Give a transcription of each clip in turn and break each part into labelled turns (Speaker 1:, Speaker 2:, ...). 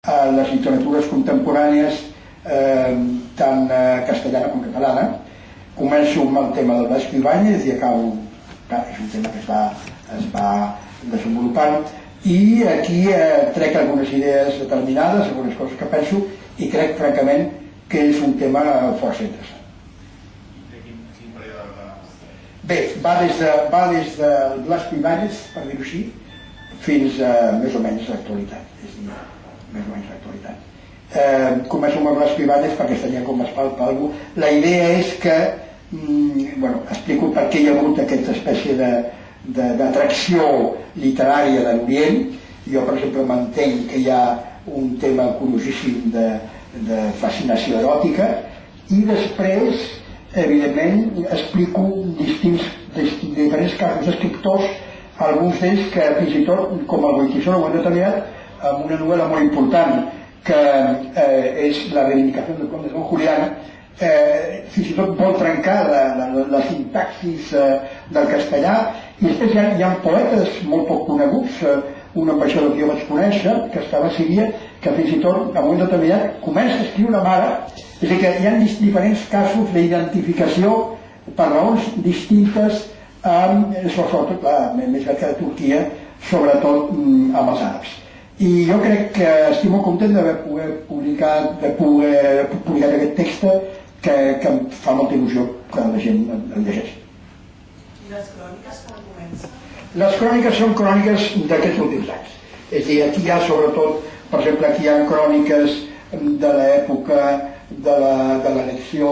Speaker 1: a les literatures contemporànies, tant castellana com catalana. Començo amb el tema del Blasco Ibáñez i acabo, és un tema que es va desenvolupant, i aquí trec algunes idees determinades, algunes coses que penso, i crec francament que és un tema força interessant. Bé, va des de Blasco Ibáñez, per dir-ho així, fins a més o menys l'actualitat. Més o menys l'actualitat. Començo amb el Blasco Ibáñez perquè tenia com es palpa algú. La idea és que, explico per què hi ha hagut aquesta espècie d'atracció literària de l'Orient. Jo, per exemple, m'entenc que hi ha un tema curiosíssim de fascinació eròtica, i després, evidentment, explico diferents casos d'escriptors, alguns d'ells que fins i tot, com el Goytisolo ho han determinat, amb una novel·la molt important, que és La reivindicació del Conde Don Julián, fins i tot vol trencar la sintaxis del castellà, i després hi ha poetes molt poc coneguts, un ambaixador que jo vaig conèixer, que estava a Síria, que fins i tot, a un moment determinat, comença a escriure una mare. És a dir, que hi ha diferents casos d'identificació per raons distintes, sobretot, més que de Turquia, sobretot amb els àrabs. I jo crec que estic molt content d'haver publicat aquest text, que em fa molta il·lusió que la gent el llegeixi.
Speaker 2: I les cròniques com comencen?
Speaker 1: Les cròniques són cròniques d'aquests últims anys. És a dir, aquí hi ha sobretot, per exemple, aquí hi ha cròniques de l'època de l'elecció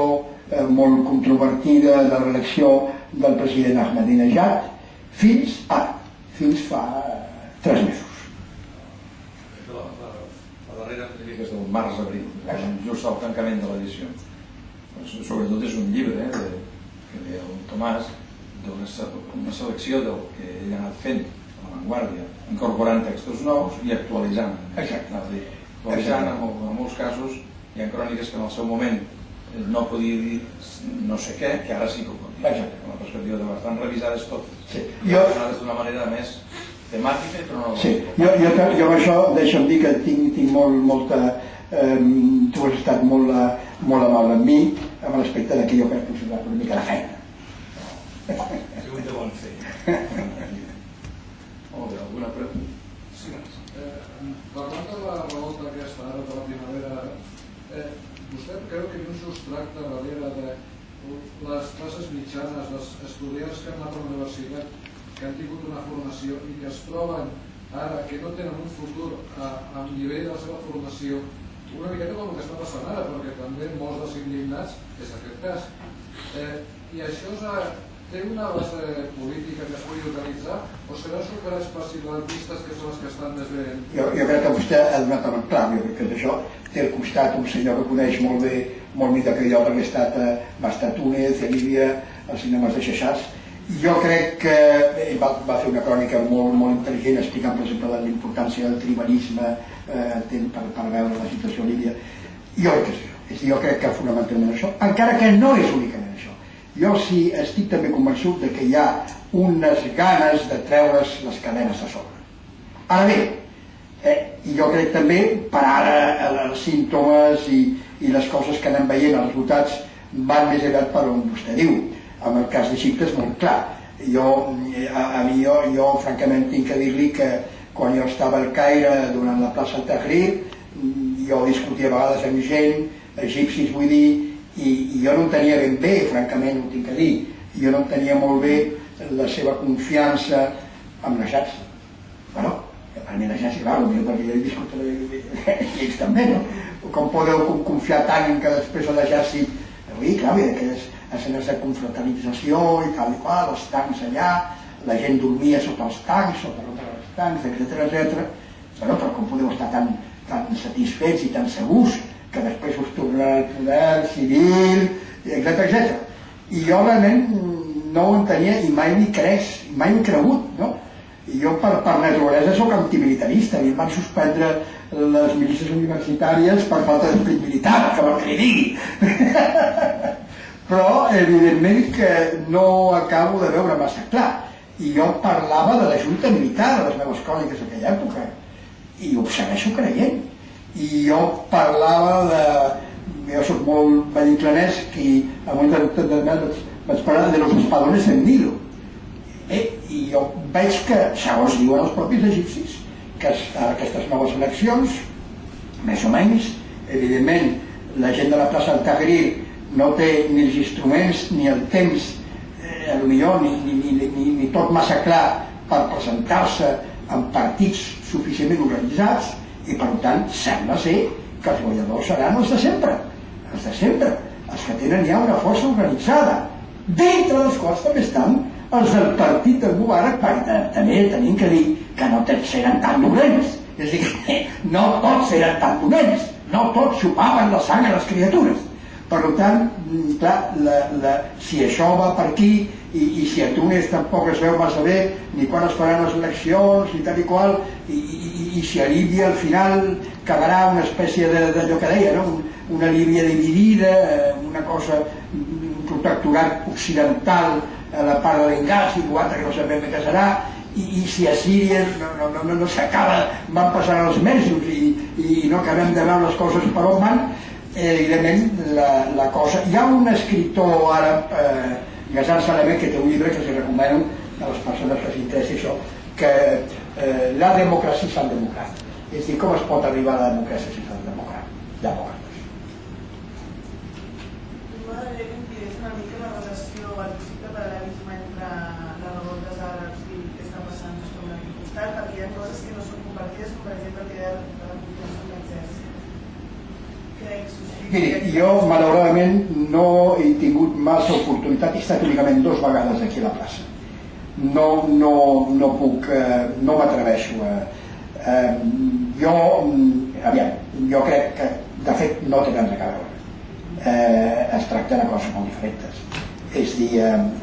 Speaker 1: molt controvertida, de l'elecció del president Ahmadinejad, fins fa 3 mesos.
Speaker 3: La darrera és del març-abril, just al tancament de l'edició. Sobretot és un llibre que ve el Tomàs, una selecció del que ell ha anat fent a l'avantguàrdia, incorporant textos nous i actualitzant. Actualitzant, en molts casos, hi ha cròniques que en el seu moment no podia dir no sé què, que ara sí que ho pot dir. Amb la perspectiva de bastant revisades totes. Revisades d'una manera més temàtica, però no...
Speaker 1: Sí, jo amb això deixa'm dir que tinc molta... Tu has estat molt amable amb mi, amb l'aspecte que jo crec que he considerat una mica de feina.
Speaker 3: Ha sigut de bon fer. Molt bé, alguna pregunta?
Speaker 4: Sí. Parlant de la revolta aquesta ara de la primavera, vostè creu que no us tracta darrere de les classes mitjanes, els estudiants que han anat a la universitat, que han tingut una formació i que es troben ara que no tenen un futur a nivell de la seva formació, una miqueta com el que està passant ara, perquè també molts dels indignats és aquest cas. I això té una base política que es pugui utilitzar o seran superespacialistes que són els que estan més bé?
Speaker 1: Jo crec que vostè ha donat el clar. Jo crec que d'això té al costat un senyor que coneix molt bé, molt millor que jo, perquè va estar a Túnez, a Líbia, als cinemes de Xaixàs. Jo crec que va fer una crònica molt intel·ligent explicant, per exemple, la importància del tribalisme per veure la situació a Líbia. Jo crec que fonamentalment això, encara que no és únicament això. Jo sí estic també convençut que hi ha unes ganes de treure's les cadenes de sobre. Ara bé, jo crec també, per ara, els símptomes i les coses que anem veient, els resultats van més aviat per on vostè diu. En el cas d'Egipte és molt clar. Jo francament tinc que dir-li que quan jo estava al Caire durant la plaça del Tahrir, jo discutia a vegades amb gent, egipcis vull dir, i jo no tenia ben bé, francament ho tinc a dir, jo no tenia molt bé la seva confiança amb l'Ajacci. Bueno, per mi l'Ajacci, clar, perquè jo he viscut i ells també, no? Com podeu confiar tant en que després a l'Ajacci, clar, aquelles escenes de confraternització i tal i qual, els tancs allà, la gent dormia sota els tancs, sota els tancs, etc. Però com podeu estar tan satisfets i tan segurs que després us tornarà al poder civil, etc. I jo realment no ho entenia i mai m'hi cregut, no? I jo per naturalesa soc antimilitarista, i em van suspendre les milícies universitàries per falta d'esperit militar, que vol que li digui. Però evidentment que no acabo de veure massa clar. I jo parlava de la junta militar a les meves cròniques d'aquella època, i ho segueixo creient. i jo parlava de... jo soc molt valliclanesc i en un determinat vaig parlar de los espadones en Nilo. I jo veig que, segons diuen els propis egipcis, que aquestes noves eleccions, més o menys, evidentment, la gent de la plaça del Tahrir no té ni els instruments ni el temps, potser ni tot massa clar per presentar-se en partits suficientment organitzats, i per tant sembla ser que els guanyadors seran els de sempre, els que tenen ja una força organitzada, dintre dels quals també estan els del partit del Mubarak, perquè també tenim que dir que no tots eren tan dolents, és a dir, que no tots eren tan dolents, no tots xupaven la sang a les criatures. Per tant, clar, si això va per aquí i si a Túnez tampoc es veu massa bé ni quan es faran les eleccions i tal i qual, i si a Líbia al final quedarà una espècie d'allò que deia, una Líbia dividida, una cosa, un protectorat occidental a la part de Bengasi, l'altre que no sabem què serà, i si a Síria no s'acaba, van passant els mesos i no acabem de veure les coses per on van, evidentment la cosa... Hi ha un escriptor àrab, Ghazal Salamet, que té un llibre que els recomano a les persones que s'interessi això, que la democràcia és el democrat. És a dir, com es pot arribar a la democràcia sense el demòcrates?
Speaker 2: M'agradaria que em digués una mica la relació, el possible paral·lelisme entre les revoltes àrabs i el que està passant sobre aquest costat, perquè hi ha coses que no són compartides, com per exemple el que deia de la confiança en l'exèrcit.
Speaker 1: Miri, jo malauradament no he tingut massa oportunitat, he estat únicament 2 vegades aquí a la plaça. No puc, no m'atreveixo a... Jo crec que, de fet, no tenen res a veure. Es tracta de coses molt diferents. És dir,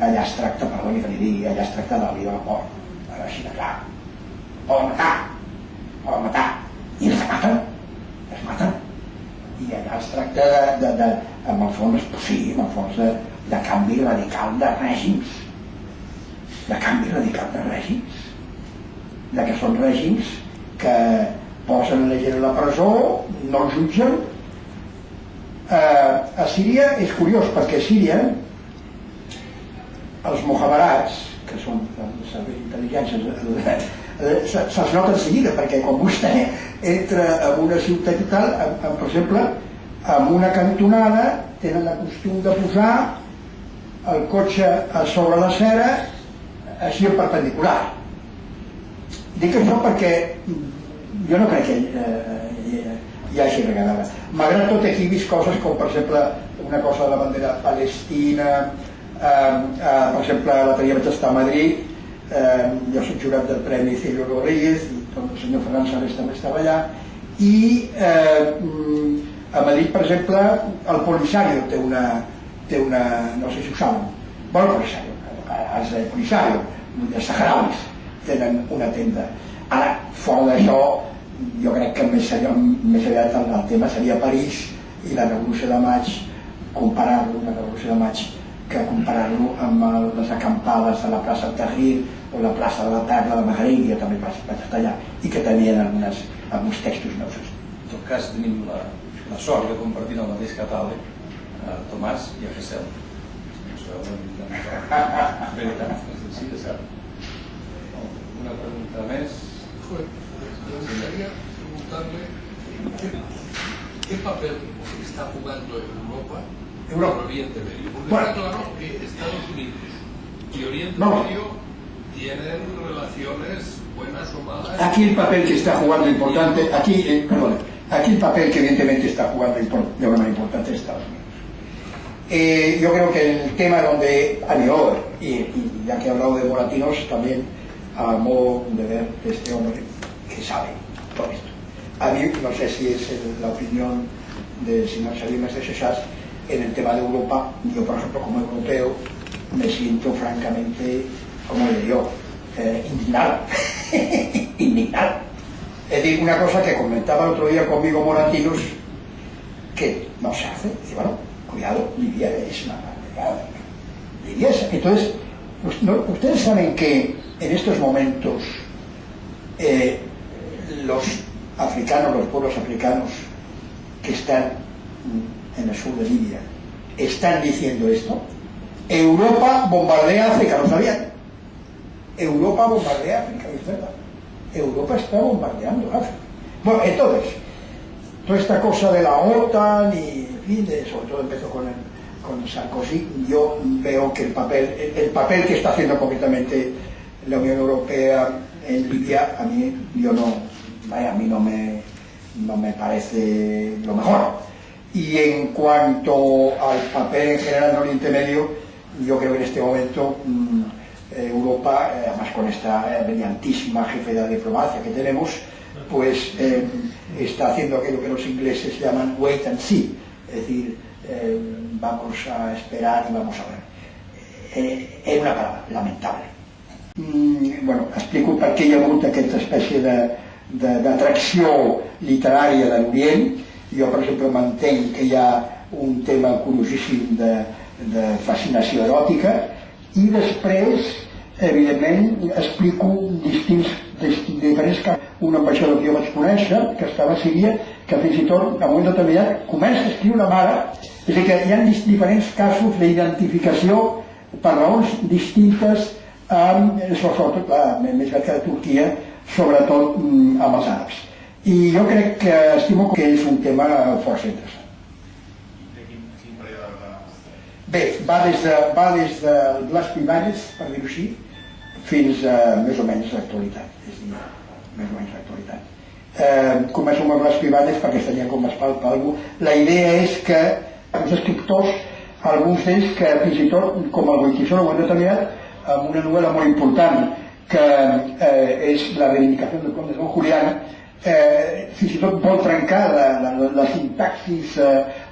Speaker 1: allà es tracta, perdoni que li digui, allà es tracta de la vida de la por. Així de clar. Poden matar. I els maten. I allà es tracta amb el fons, sí, amb el fons de canvi radical de règims. De que són règims que posen la gent a la presó, no el jutgen. A Síria és curiós, perquè a Síria els mohabarats, que són els serveis d'intel·ligència, se'ls nota de seguida, perquè quan vostè entra en una ciutat i tal, per exemple, en una cantonada tenen el costum de posar el cotxe sobre la cera així en perpendicular. Dic això perquè jo no crec que hi hagi regalada. Malgrat tot, aquí he vist coses com, per exemple, una cosa de la bandera palestina, per exemple, l'altre dia vaig estar a Madrid, jo soc jurat del Premi Celio Rodríguez i el senyor Ferran Sales també estava allà, i a Madrid, per exemple, el Polisario té una no sé si ho saben, el Polisario, els del Polisario, els saharauis tenen una tenda. Ara, fora d'això, jo crec que més aviat el tema seria París i la Revolució de Maig, comparar-lo amb les acampades a la plaça del Tahrir o la plaça de la Perla de Magrib, jo també vaig estar allà, i que tenien alguns textos meus.
Speaker 3: En tot cas, tenim la sort de compartir el mateix catàleg, Tomàs i a Gesell. Veritat, sí, de cert. Una pregunta més.
Speaker 5: Me gustaría preguntarle qué papel está jugando Europa en Oriente Medio. Porque está claro que Estados Unidos y Oriente Medio tienen relaciones buenas o malas.
Speaker 1: Aquí el papel que está jugando importante, aquí el papel que evidentemente está jugando de una manera importante es Estados Unidos. Yo creo que el tema donde a mejor, y ya que he hablado de Moratinos, también a modo de ver este hombre que sabe todo esto. A mí, no sé si es la opinión del señor Salinas de Sechas, en el tema de Europa, yo por ejemplo como europeo me siento francamente, como le digo, indignado. Indignado. Es decir, una cosa que comentaba el otro día conmigo Moratinos, que no se hace. Y bueno, cuidado, Libia es una barbaridad. Libia es... Entonces, ustedes saben que en estos momentos los africanos, los pueblos africanos que están en el sur de Libia, están diciendo esto. Europa bombardea África, ¿lo sabían? Europa bombardea África, es verdad. Europa está bombardeando África. Bueno, entonces, toda esta cosa de la OTAN y, en fin, sobre todo empezó con Sarkozy, yo veo que el papel que está haciendo concretamente la Unión Europea en Libia, a mí no me parece lo mejor. Y en cuanto al papel en general en Oriente Medio, yo creo que en este momento Europa, además con esta brillantísima jefe de la diplomacia que tenemos, pues está haciendo aquello que los ingleses llaman wait and see, es decir, vamos a esperar y vamos a ver. En una palabra, lamentable. Bueno, explico per què hi ha hagut aquesta espècie d'atracció literària de l'Orient. Jo, per exemple, m'entenc que hi ha un tema curiosíssim de fascinació eròtica, i després, evidentment, explico diferents casos. Un ambaixador que jo vaig conèixer, que estava a Síria, que fins i tot, en un moment determinat, comença a escriure una mare. És a dir, que hi ha diferents casos d'identificació per raons distintes, sobretot, més que de Turquia, sobretot amb els àrabs. I jo crec que estimo que és un tema força interessant. Bé, va des de les primaris, per dir-ho així, fins a més o menys l'actualitat. És a dir, més o menys l'actualitat. Començo amb les primaris perquè tenia com es palpa alguna cosa. La idea és que els escriptors, alguns d'ells que fins i tot, com el Goytisol ho han determinat, amb una novel·la molt important que és La reivindicació del Conde Don Julián, fins i tot vol trencar la sintaxis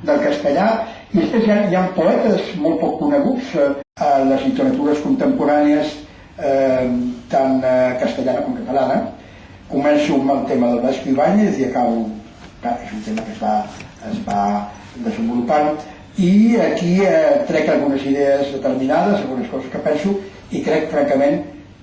Speaker 1: del castellà, i després hi ha poetes molt poc coneguts a les literatures contemporànies, tant castellana com catalana. Començo amb el tema de Blasco Ibáñez i acabo, és un tema que es va desenvolupant, i aquí trec algunes idees determinades, algunes coses que penso, i crec francament